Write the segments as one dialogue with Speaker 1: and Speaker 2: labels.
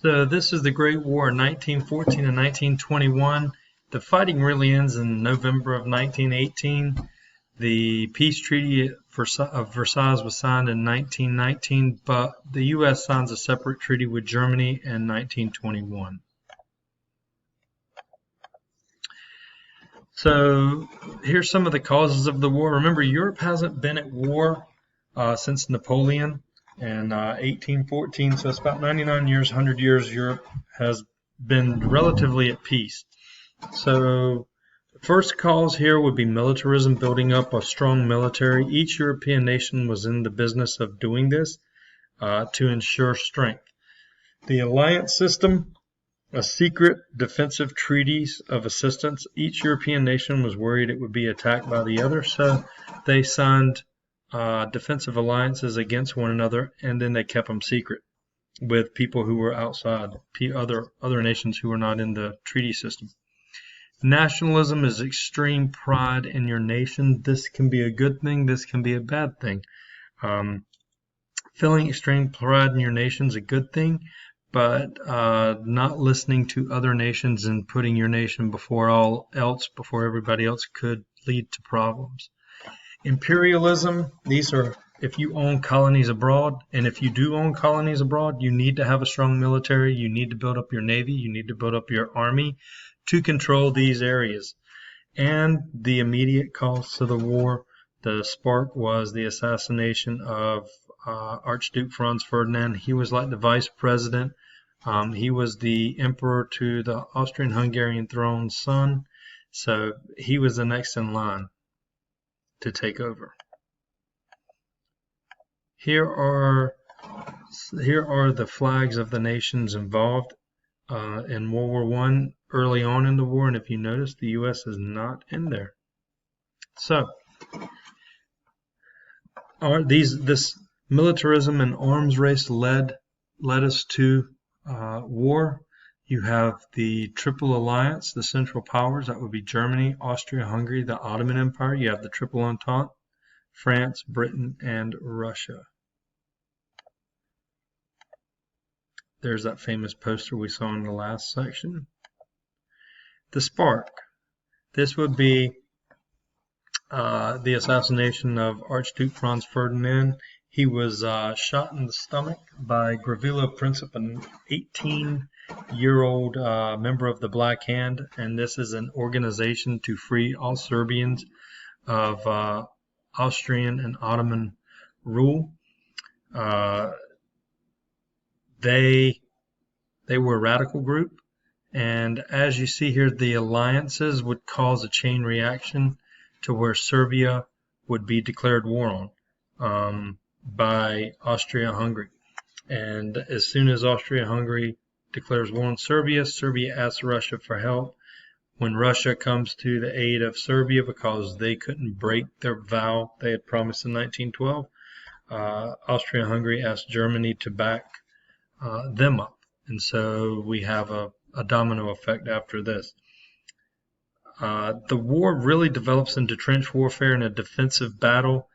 Speaker 1: So this is the Great War, 1914 and 1921. The fighting really ends in November of 1918. The peace treaty of Versailles was signed in 1919, but the U.S. signs a separate treaty with Germany in 1921. So here's some of the causes of the war. Remember, Europe hasn't been at war since Napoleon in 1814, so it's about 99 years, 100 years Europe has been relatively at peace. So the first cause here would be militarism, building up a strong military. Each European nation was in the business of doing this to ensure strength. The alliance system, a secret defensive treaties of assistance. Each European nation was worried it would be attacked by the other, so they signed defensive alliances against one another, and then they kept them secret with people who were outside, other nations who were not in the treaty system. Nationalism is extreme pride in your nation. This can be a good thing, this can be a bad thing. Feeling extreme pride in your nation is a good thing, but not listening to other nations and putting your nation before everybody else could lead to problems. Imperialism, these are if you own colonies abroad, and if you do own colonies abroad, you need to have a strong military, you need to build up your navy, you need to build up your army to control these areas. And the immediate costs of the war, the spark was the assassination of Archduke Franz Ferdinand. He was like the vice president. He was the emperor to the Austrian-Hungarian throne's son, so he was the next in line to take over. Here are the flags of the nations involved in World War I early on in the war, and if you notice, the U.S. is not in there. So, this militarism and arms race led us to war. You have the Triple Alliance, the Central Powers, that would be Germany, Austria-Hungary, the Ottoman Empire. You have the Triple Entente, France, Britain, and Russia. There's that famous poster we saw in the last section. The spark. This would be the assassination of Archduke Franz Ferdinand. He was shot in the stomach by Gavrilo Princip, an 18-year-old member of the Black Hand, and this is an organization to free all Serbians of Austrian and Ottoman rule. They were a radical group, and as you see here, the alliances would cause a chain reaction to where Serbia would be declared war on by Austria-Hungary. And as soon as Austria-Hungary declares war on Serbia, Serbia asks Russia for help. When Russia comes to the aid of Serbia because they couldn't break their vow they had promised in 1912, Austria-Hungary asked Germany to back them up. And so we have a domino effect after this. The war really develops into trench warfare and a defensive battle.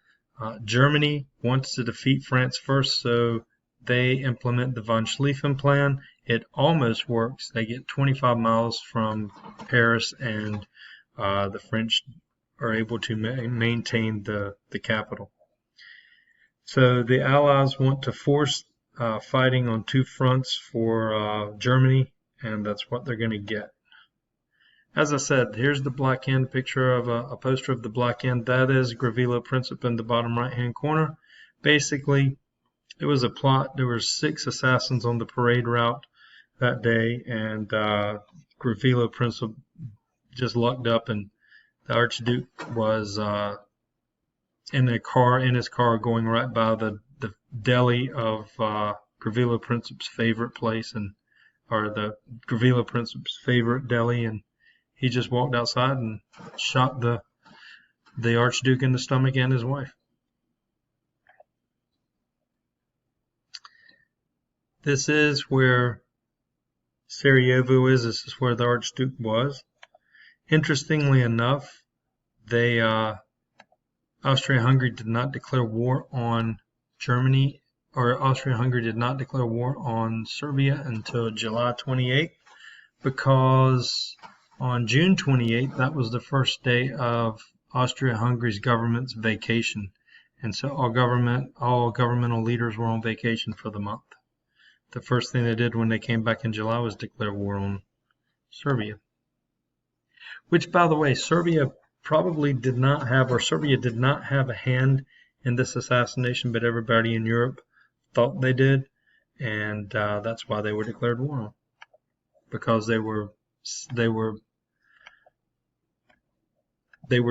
Speaker 1: Germany wants to defeat France first, so they implement the von Schlieffen plan. It almost works. They get 25 miles from Paris, and the French are able to maintain the capital. So the Allies want to force fighting on two fronts for Germany, and that's what they're going to get. As I said, here's the Black Hand picture of a poster of the Black Hand. That is Gavrilo Princip in the bottom right-hand corner. Basically, it was a plot. There were 6 assassins on the parade route that day, and Gavrilo Princip just lucked up, and the Archduke was in his car going right by the deli of Gavrilo Princip's favorite place, or the Gavrilo Princip's favorite deli, and he just walked outside and shot the Archduke in the stomach and his wife. This is where Sarajevo is. This is where the Archduke was. Interestingly enough, Austria-Hungary did not declare war on Germany Austria-Hungary did not declare war on Serbia until July 28th, because on June 28th, that was the first day of Austria-Hungary's government's vacation. And so all governmental leaders were on vacation for the month. The first thing they did when they came back in July was declare war on Serbia. Which, by the way, Serbia did not have a hand in this assassination, but everybody in Europe thought they did, and that's why they were declared war on, because they were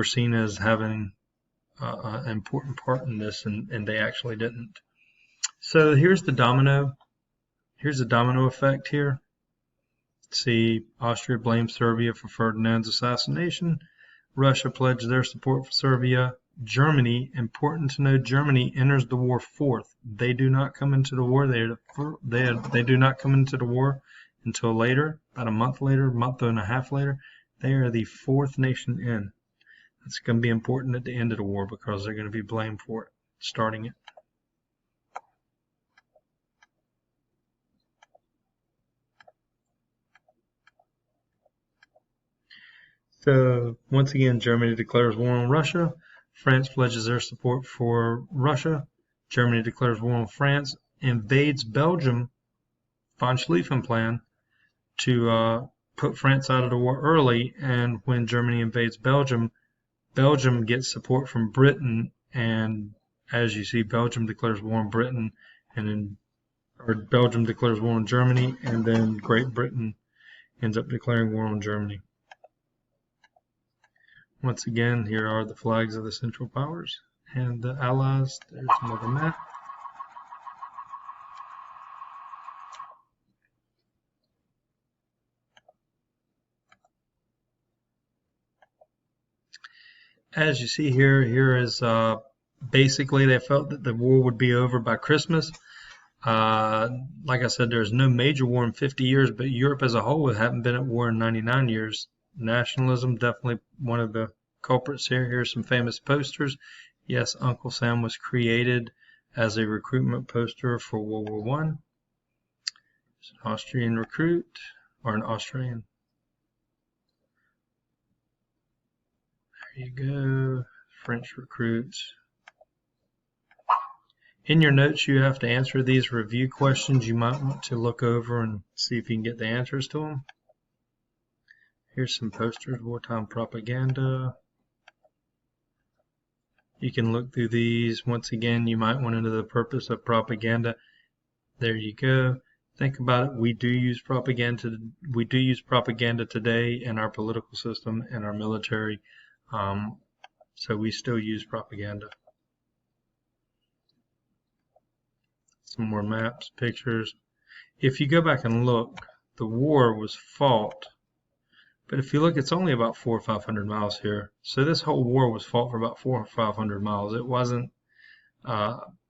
Speaker 1: seen as having an important part in this, and they actually didn't. So here's the domino effect here. See, Austria blamed Serbia for Ferdinand's assassination. Russia pledged their support for Serbia. Germany, important to know, Germany enters the war fourth. They do not come into the war. They do not come into the war until later, about a month and a half later. They are the fourth nation in. That's going to be important at the end of the war because they're going to be blamed for it, starting it. So once again, Germany declares war on Russia. France pledges their support for Russia. Germany declares war on France, invades Belgium, von Schlieffen plan, to put France out of the war early. And when Germany invades Belgium, Belgium gets support from Britain. And as you see, Belgium declares war on Britain, Belgium declares war on Germany, and then Great Britain ends up declaring war on Germany. Once again, here are the flags of the Central Powers and the Allies. There's another map. As you see here is basically they felt that the war would be over by Christmas. Like I said, there's no major war in 50 years, but Europe as a whole hadn't been at war in 99 years. Nationalism, definitely one of the culprits here. Here's some famous posters. Yes, Uncle Sam was created as a recruitment poster for World War I. It's an Austrian recruit, or an Austrian. There you go, French recruits. In your notes, you have to answer these review questions. You might want to look over and see if you can get the answers to them. Here's some posters, wartime propaganda. You can look through these. Once again, you might want to know the purpose of propaganda. There you go. Think about it. We do use propaganda. We do use propaganda today in our political system and our military. So we still use propaganda. Some more maps, pictures. If you go back and look, the war was fought. But if you look, it's only about 400 or 500 miles here. So this whole war was fought for about 400 or 500 miles. It wasn't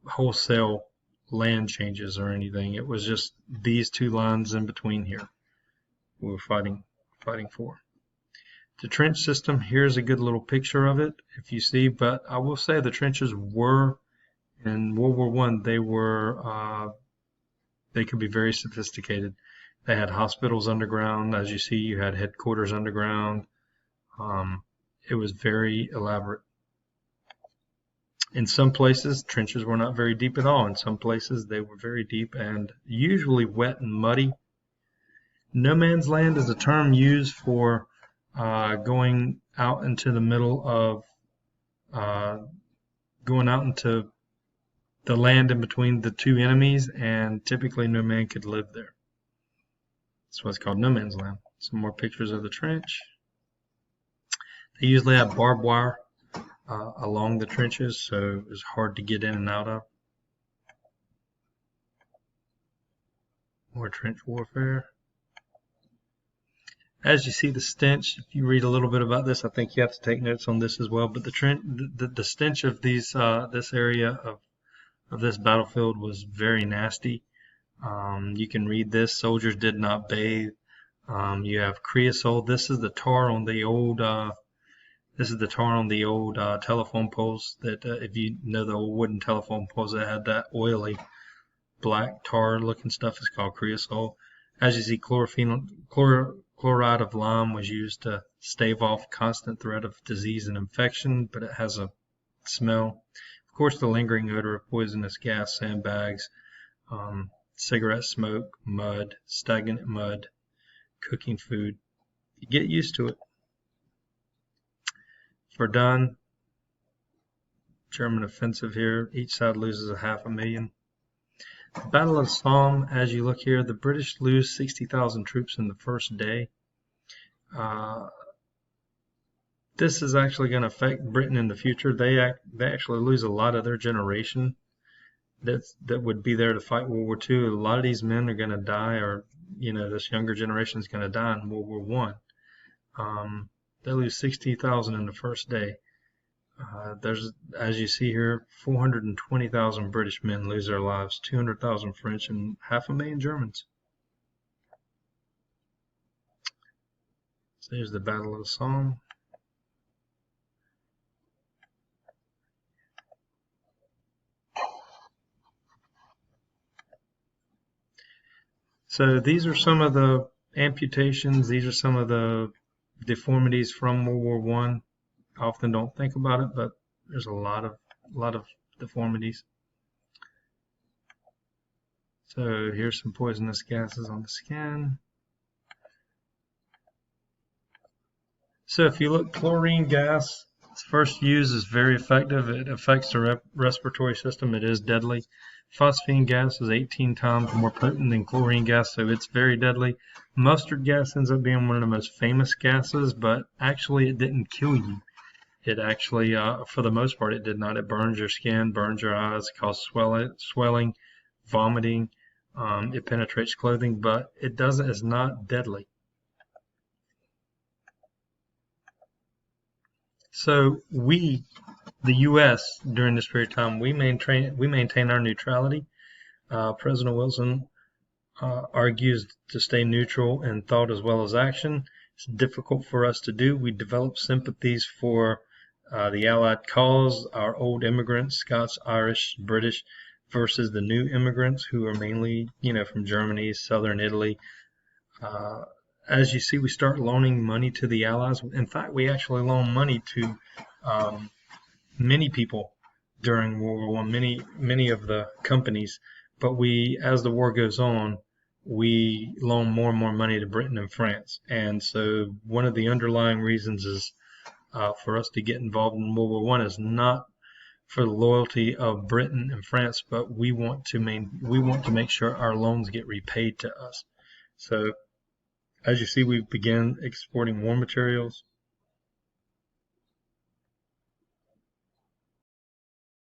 Speaker 1: wholesale land changes or anything. It was just these two lines in between here we were fighting for. The trench system, here's a good little picture of it, if you see. But I will say the trenches were, in World War I, they could be very sophisticated. They had hospitals underground. As you see, you had headquarters underground. It was very elaborate. In some places, trenches were not very deep at all. In some places, they were very deep and usually wet and muddy. No man's land is a term used for going out into the middle of, going out into the land in between the two enemies, and typically no man could live there. That's why it's called no man's land. Some more pictures of the trench. They usually have barbed wire along the trenches, so it's hard to get in and out of. More trench warfare. As you see the stench, if you read a little bit about this, I think you have to take notes on this as well. But the stench of these this area of this battlefield was very nasty. You can read this. Soldiers did not bathe. You have creosote. This is the tar on the old. Telephone poles. That if you know the old wooden telephone poles that had that oily black tar looking stuff is called creosol. As you see, chloride of lime was used to stave off constant threat of disease and infection, but it has a smell. Of course, the lingering odor of poisonous gas, sandbags, cigarette smoke, mud, stagnant mud, cooking food. You get used to it. Verdun, German offensive here. Each side loses 500,000. Battle of the Somme, as you look here, the British lose 60,000 troops in the first day. This is actually going to affect Britain in the future. They actually lose a lot of their generation that would be there to fight World War II. A lot of these men are going to die, or this younger generation is going to die in World War I. They lose 60,000 in the first day. There's, as you see here, 420,000 British men lose their lives, 200,000 French, and 500,000 Germans. So here's the Battle of the Somme. So these are some of the amputations. These are some of the deformities from World War I. I often don't think about it, but there's a lot of deformities. So here's some poisonous gases on the skin. So if you look, chlorine gas, its first use is very effective. It affects the respiratory system. It is deadly. Phosphine gas is 18 times more potent than chlorine gas, so it's very deadly. Mustard gas ends up being one of the most famous gases, but actually it didn't kill you. It actually, for the most part, it did not. It burns your skin, burns your eyes, causes swelling, vomiting. It penetrates clothing, but it's not deadly. So the U.S., during this period of time, we maintain our neutrality. President Wilson argues to stay neutral in thought as well as action. It's difficult for us to do. We develop sympathies for the Allied cause, our old immigrants, Scots, Irish, British, versus the new immigrants who are mainly, from Germany, southern Italy. As you see, we start loaning money to the Allies. In fact, we actually loan money to many people during World War I, many of the companies. But as the war goes on, we loan more and more money to Britain and France. And so one of the underlying reasons is for us to get involved in World War I is not for the loyalty of Britain and France, but we want to make sure our loans get repaid to us. So as you see, we began exporting war materials.